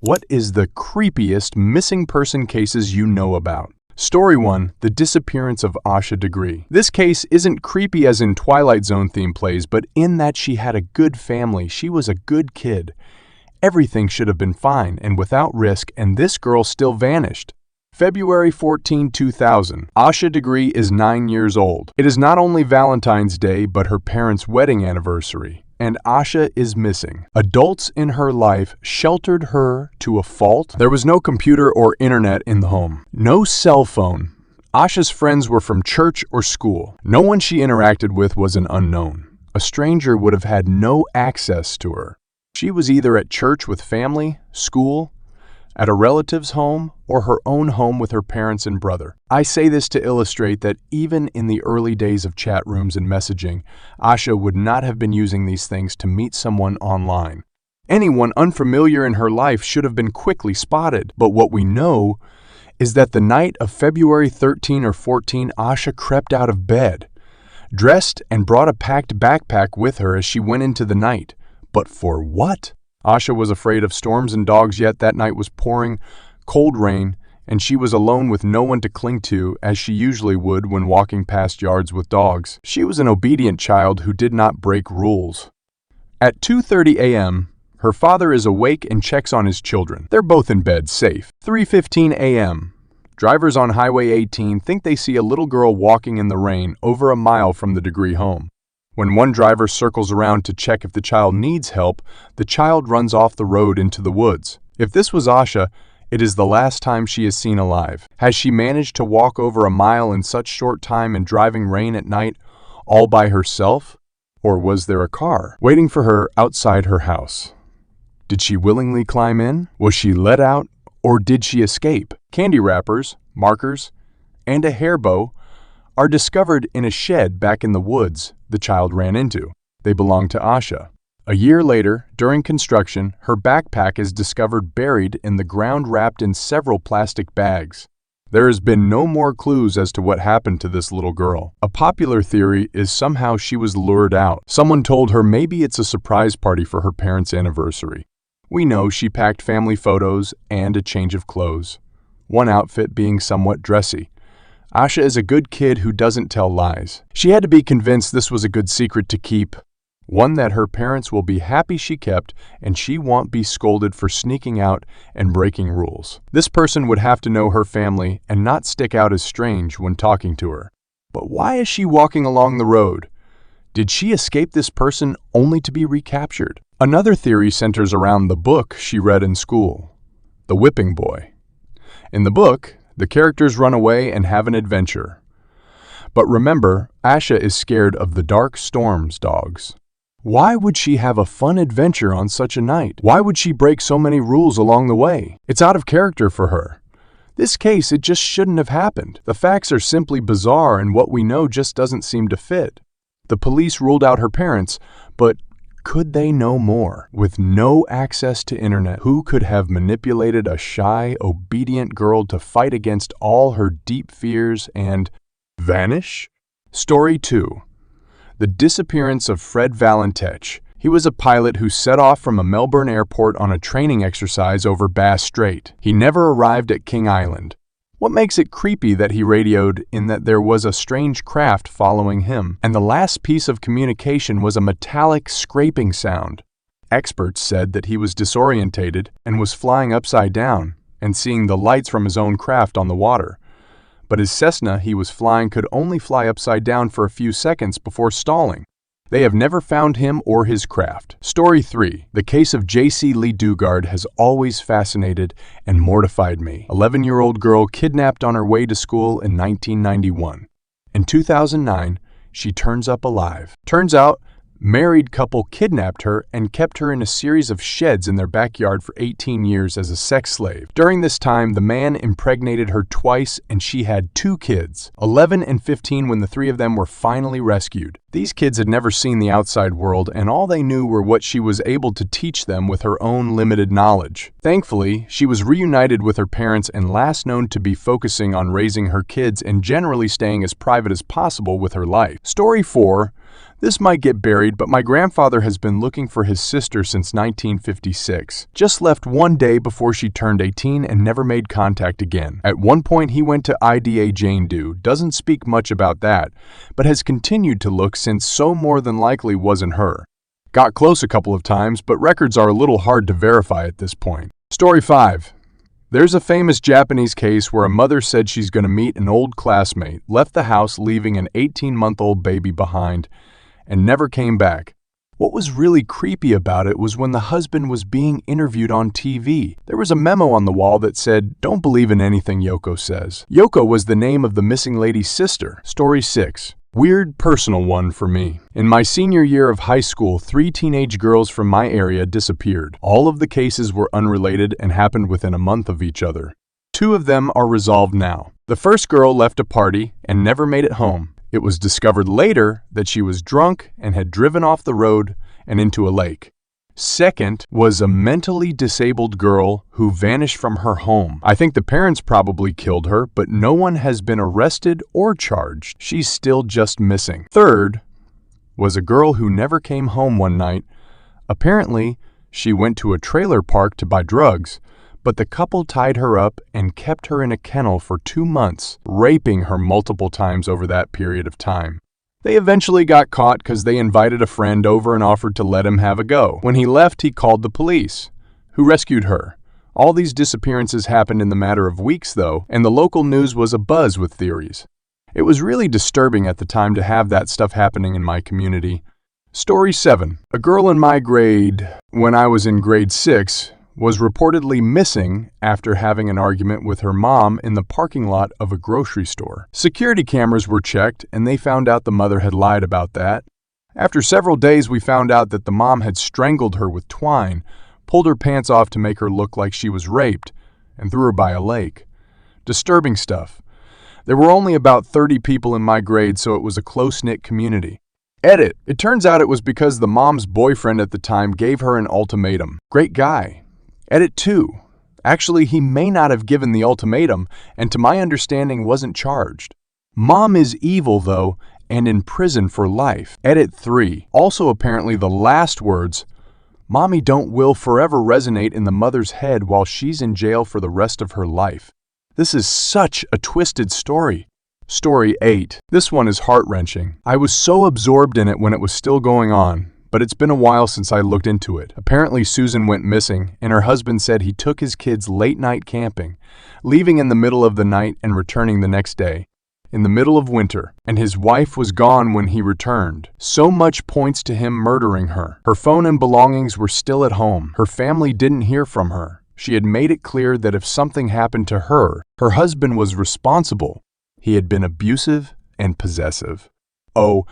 What is the creepiest missing person cases you know about? Story 1. The disappearance of Asha Degree. This case isn't creepy as in Twilight Zone theme plays, but in that she had a good family. She was a good kid. Everything should have been fine and without risk, and this girl still vanished. February 14, 2000. Asha Degree is 9 years old. It is not only Valentine's Day, but her parents' wedding anniversary. And Asha is missing. Adults in her life sheltered her to a fault. There was no computer or internet in the home. No cell phone. Asha's friends were from church or school. No one she interacted with was an unknown. A stranger would have had no access to her. She was either at church with family, school, at a relative's home, or her own home with her parents and brother. I say this to illustrate that even in the early days of chat rooms and messaging, Asha would not have been using these things to meet someone online. Anyone unfamiliar in her life should have been quickly spotted, but what we know is that the night of February 13 or 14, Asha crept out of bed, dressed and brought a packed backpack with her as she went into the night. But for what? Asha was afraid of storms and dogs, yet that night was pouring cold rain, and she was alone with no one to cling to, as she usually would when walking past yards with dogs. She was an obedient child who did not break rules. At 2:30 a.m., her father is awake and checks on his children. They're both in bed, safe. 3:15 a.m. Drivers on Highway 18 think they see a little girl walking in the rain over a mile from the Degree home. When one driver circles around to check if the child needs help, the child runs off the road into the woods. If this was Asha, it is the last time she is seen alive. Has she managed to walk over a mile in such short time in driving rain at night, all by herself? Or was there a car waiting for her outside her house? Did she willingly climb in? Was she let out, or did she escape? Candy wrappers, markers, and a hair bow are discovered in a shed back in the woods the child ran into. They belong to Asha. A year later, during construction, her backpack is discovered buried in the ground wrapped in several plastic bags. There has been no more clues as to what happened to this little girl. A popular theory is somehow she was lured out. Someone told her maybe it's a surprise party for her parents' anniversary. We know she packed family photos and a change of clothes, one outfit being somewhat dressy. Asha is a good kid who doesn't tell lies. She had to be convinced this was a good secret to keep, one that her parents will be happy she kept, and she won't be scolded for sneaking out and breaking rules. This person would have to know her family and not stick out as strange when talking to her. But why is she walking along the road? Did she escape this person only to be recaptured? Another theory centers around the book she read in school, The Whipping Boy. In the book, the characters run away and have an adventure. But remember, Asha is scared of the dark storms, dogs. Why would she have a fun adventure on such a night? Why would she break so many rules along the way? It's out of character for her. This case, it just shouldn't have happened. The facts are simply bizarre, and what we know just doesn't seem to fit. The police ruled out her parents, but could they know more? With no access to internet, who could have manipulated a shy, obedient girl to fight against all her deep fears and vanish? Story 2. The disappearance of Fred Valentich. He was a pilot who set off from a Melbourne airport on a training exercise over Bass Strait. He never arrived at King Island. What makes it creepy that he radioed in that there was a strange craft following him, and the last piece of communication was a metallic scraping sound. Experts said that he was disorientated and was flying upside down and seeing the lights from his own craft on the water. But his Cessna he was flying could only fly upside down for a few seconds before stalling. They have never found him or his craft. Story 3. The case of J.C. Lee Dugard has always fascinated and mortified me. 11-year-old girl kidnapped on her way to school in 1991. In 2009, she turns up alive. Turns out, married couple kidnapped her and kept her in a series of sheds in their backyard for 18 years as a sex slave. During this time, the man impregnated her twice and she had 2 kids, 11 and 15, when the 3 of them were finally rescued. These kids had never seen the outside world, and all they knew were what she was able to teach them with her own limited knowledge. Thankfully, she was reunited with her parents and last known to be focusing on raising her kids and generally staying as private as possible with her life. Story 4. This might get buried, but my grandfather has been looking for his sister since 1956. Just left one day before she turned 18 and never made contact again. At one point, he went to IDA Jane Doe, doesn't speak much about that, but has continued to look since so more than likely wasn't her. Got close a couple of times, but records are a little hard to verify at this point. Story 5. There's a famous Japanese case where a mother said she's going to meet an old classmate, left the house leaving an 18-month-old baby behind, and never came back. What was really creepy about it was when the husband was being interviewed on TV. There was a memo on the wall that said, "Don't believe in anything Yoko says." Yoko was the name of the missing lady's sister. Story 6. Weird personal one for me. In my senior year of high school, 3 teenage girls from my area disappeared. All of the cases were unrelated and happened within a month of each other. 2 of them are resolved now. The first girl left a party and never made it home. It was discovered later that she was drunk and had driven off the road and into a lake. Second was a mentally disabled girl who vanished from her home. I think the parents probably killed her, but no one has been arrested or charged. She's still just missing. Third was a girl who never came home one night. Apparently, she went to a trailer park to buy drugs, but the couple tied her up and kept her in a kennel for 2 months, raping her multiple times over that period of time. They eventually got caught because they invited a friend over and offered to let him have a go. When he left, he called the police, who rescued her. All these disappearances happened in the matter of weeks, though, and the local news was abuzz with theories. It was really disturbing at the time to have that stuff happening in my community. Story 7. A girl in my grade, when I was in grade 6, was reportedly missing after having an argument with her mom in the parking lot of a grocery store. Security cameras were checked, and they found out the mother had lied about that. After several days, we found out that the mom had strangled her with twine, pulled her pants off to make her look like she was raped, and threw her by a lake. Disturbing stuff. There were only about 30 people in my grade, so it was a close-knit community. Edit. It turns out it was because the mom's boyfriend at the time gave her an ultimatum. Great guy. Edit 2. Actually, he may not have given the ultimatum, and to my understanding wasn't charged. Mom is evil, though, and in prison for life. Edit 3. Also apparently the last words, "Mommy don't will forever resonate in the mother's head while she's in jail for the rest of her life." This is such a twisted story. Story 8. This one is heart-wrenching. I was so absorbed in it when it was still going on, but it's been a while since I looked into it. Apparently Susan went missing, and her husband said he took his kids late-night camping, leaving in the middle of the night and returning the next day, in the middle of winter, and his wife was gone when he returned. So much points to him murdering her. Her phone and belongings were still at home. Her family didn't hear from her. She had made it clear that if something happened to her, her husband was responsible. He had been abusive and possessive. Oh,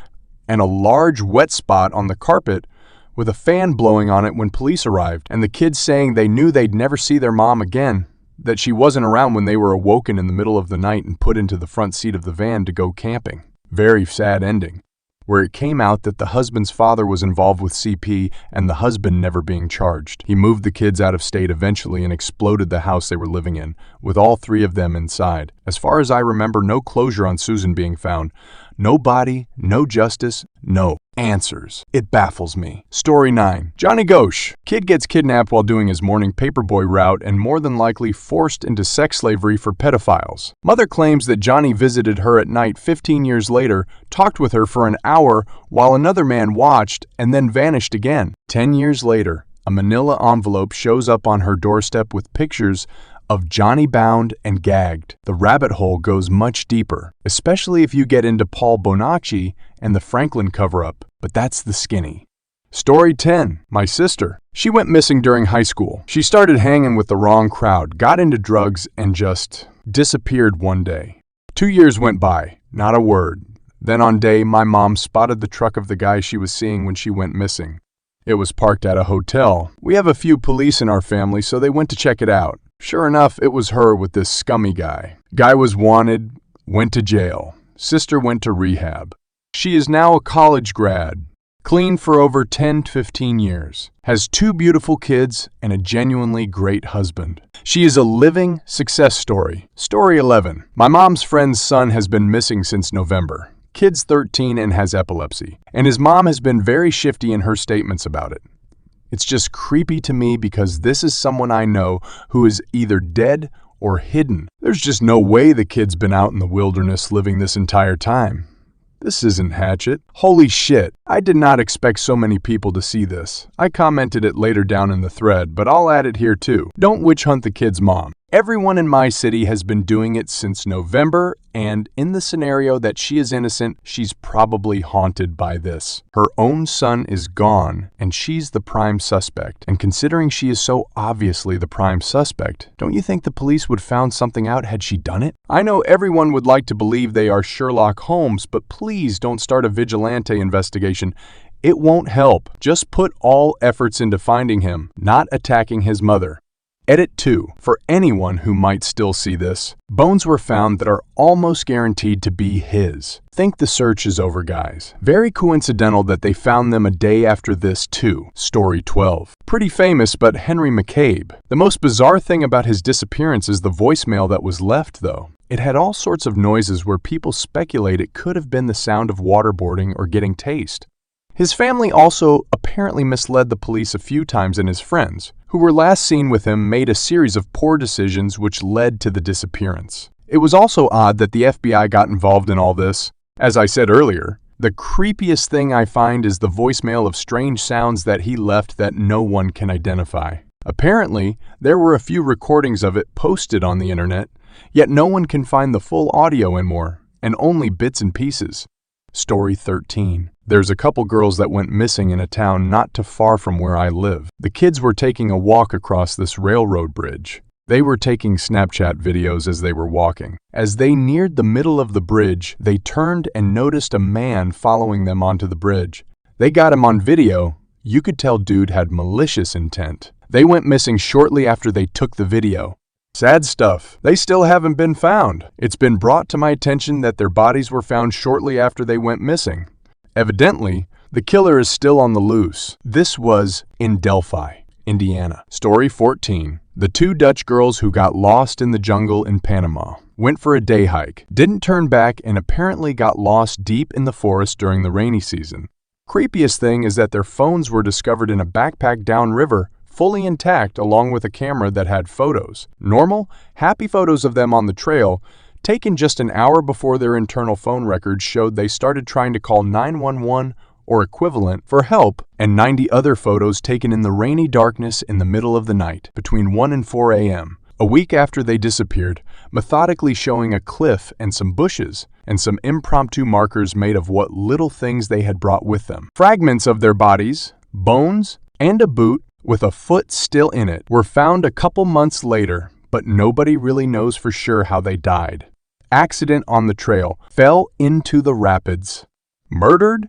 and a large wet spot on the carpet with a fan blowing on it when police arrived, and the kids saying they knew they'd never see their mom again, that she wasn't around when they were awoken in the middle of the night and put into the front seat of the van to go camping. Very sad ending, where it came out that the husband's father was involved with CP and the husband never being charged. He moved the kids out of state eventually and exploded the house they were living in, with all 3 of them inside. As far as I remember, no closure on Susan being found. No body, no justice, no answers. It baffles me. Story 9. Johnny Ghosh. Kid gets kidnapped while doing his morning paperboy route and more than likely forced into sex slavery for pedophiles. Mother claims that Johnny visited her at night 15 years later, talked with her for an hour while another man watched, and then vanished again. 10 years later, a manila envelope shows up on her doorstep with pictures of Johnny bound and gagged. The rabbit hole goes much deeper, especially if you get into Paul Bonacci and the Franklin cover-up, but that's the skinny. Story 10. My sister. She went missing during high school. She started hanging with the wrong crowd, got into drugs, and just disappeared one day. 2 years went by, not a word. Then on day, my mom spotted the truck of the guy she was seeing when she went missing. It was parked at a hotel. We have a few police in our family, so they went to check it out. Sure enough, it was her with this scummy guy. Guy was wanted, went to jail. Sister went to rehab. She is now a college grad, clean for over 10 to 15 years, has 2 beautiful kids and a genuinely great husband. She is a living success story. Story 11. My mom's friend's son has been missing since November. Kid's 13 and has epilepsy, and his mom has been very shifty in her statements about it. It's just creepy to me because this is someone I know who is either dead or hidden. There's just no way the kid's been out in the wilderness living this entire time. This isn't Hatchet. Holy shit, I did not expect so many people to see this. I commented it later down in the thread, but I'll add it here too. Don't witch hunt the kid's mom. Everyone in my city has been doing it since November, and in the scenario that she is innocent, she's probably haunted by this. Her own son is gone, and she's the prime suspect. And considering she is so obviously the prime suspect, don't you think the police would found something out had she done it? I know everyone would like to believe they are Sherlock Holmes, but please don't start a vigilante investigation. It won't help. Just put all efforts into finding him, not attacking his mother. Edit 2. For anyone who might still see this, bones were found that are almost guaranteed to be his. Think the search is over, guys. Very coincidental that they found them a day after this too. Story 12. Pretty famous, but Henry McCabe. The most bizarre thing about his disappearance is the voicemail that was left, though. It had all sorts of noises where people speculate it could have been the sound of waterboarding or getting tased. His family also apparently misled the police a few times, and his friends, who were last seen with him, made a series of poor decisions which led to the disappearance. It was also odd that the FBI got involved in all this. As I said earlier, the creepiest thing I find is the voicemail of strange sounds that he left that no one can identify. Apparently, there were a few recordings of it posted on the internet, yet no one can find the full audio anymore, and only bits and pieces. Story 13. There's a couple girls that went missing in a town not too far from where I live. The kids were taking a walk across this railroad bridge. They were taking Snapchat videos as they were walking. As they neared the middle of the bridge, they turned and noticed a man following them onto the bridge. They got him on video. You could tell dude had malicious intent. They went missing shortly after they took the video. Sad stuff. They still haven't been found. It's been brought to my attention that their bodies were found shortly after they went missing. Evidently, the killer is still on the loose. This was in Delphi, Indiana. Story 14. The two Dutch girls who got lost in the jungle in Panama went for a day hike, didn't turn back, and apparently got lost deep in the forest during the rainy season. Creepiest thing is that their phones were discovered in a backpack downriver, fully intact, along with a camera that had photos. Normal, happy photos of them on the trail, taken just an hour before their internal phone records showed they started trying to call 911 or equivalent for help, and 90 other photos taken in the rainy darkness in the middle of the night, between 1 and 4 a.m. A week after they disappeared, methodically showing a cliff and some bushes, and some impromptu markers made of what little things they had brought with them. Fragments of their bodies, bones, and a boot with a foot still in it were found a couple months later, but nobody really knows for sure how they died. Accident on the trail, fell into the rapids, murdered,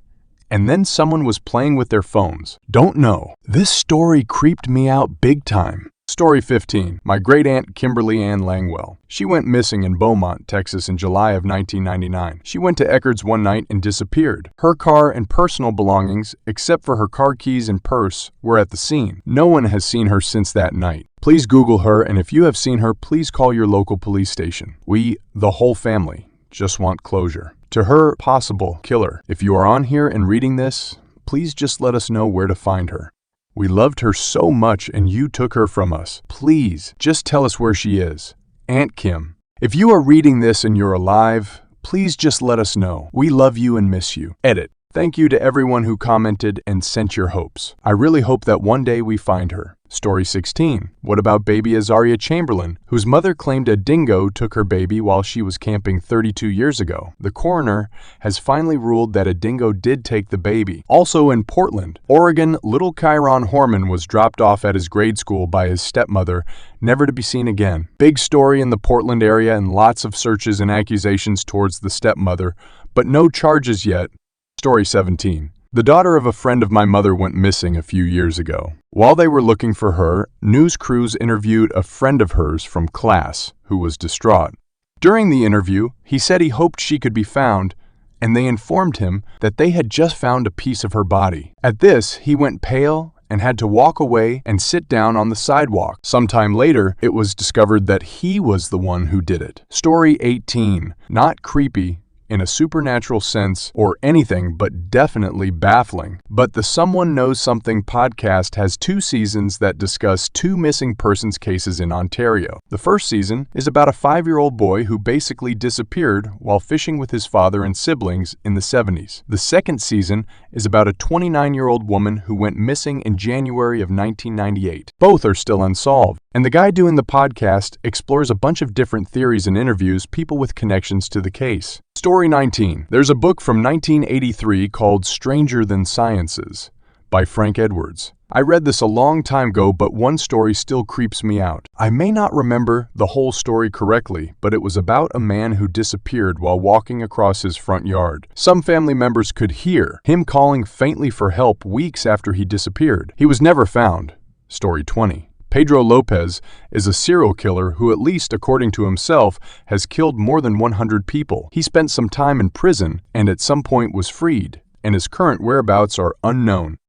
and then someone was playing with their phones. Don't know. This story creeped me out big time. Story 15. My great-aunt Kimberly Ann Langwell. She went missing in Beaumont, Texas in July of 1999. She went to Eckerd's one night and disappeared. Her car and personal belongings, except for her car keys and purse, were at the scene. No one has seen her since that night. Please Google her, and if you have seen her, please call your local police station. We, the whole family, just want closure. To her possible killer, if you are on here and reading this, please just let us know where to find her. We loved her so much and you took her from us. Please, just tell us where she is. Aunt Kim. If you are reading this and you're alive, please just let us know. We love you and miss you. Edit. Thank you to everyone who commented and sent your hopes. I really hope that one day we find her. Story 16. What about baby Azaria Chamberlain, whose mother claimed a dingo took her baby while she was camping 32 years ago? The coroner has finally ruled that a dingo did take the baby. Also in Portland, Oregon, little Chiron Horman was dropped off at his grade school by his stepmother, never to be seen again. Big story in the Portland area and lots of searches and accusations towards the stepmother, but no charges yet. Story 17. The daughter of a friend of my mother went missing a few years ago. While they were looking for her, news crews interviewed a friend of hers from class who was distraught. During the interview, he said he hoped she could be found, and they informed him that they had just found a piece of her body. At this, he went pale and had to walk away and sit down on the sidewalk. Sometime later, it was discovered that he was the one who did it. Story 18. Not creepy, in a supernatural sense or anything but definitely baffling. But the Someone Knows Something podcast has 2 seasons that discuss 2 missing persons cases in Ontario. The first season is about a 5-year-old boy who basically disappeared while fishing with his father and siblings in the 70s. The second season is about a 29-year-old woman who went missing in January of 1998. Both are still unsolved, and the guy doing the podcast explores a bunch of different theories and interviews people with connections to the case. Story 19. There's a book from 1983 called Stranger Than Sciences by Frank Edwards. I read this a long time ago, but one story still creeps me out. I may not remember the whole story correctly, but it was about a man who disappeared while walking across his front yard. Some family members could hear him calling faintly for help weeks after he disappeared. He was never found. Story 20. Pedro Lopez is a serial killer who, at least according to himself, has killed more than 100 people. He spent some time in prison and at some point was freed, and his current whereabouts are unknown.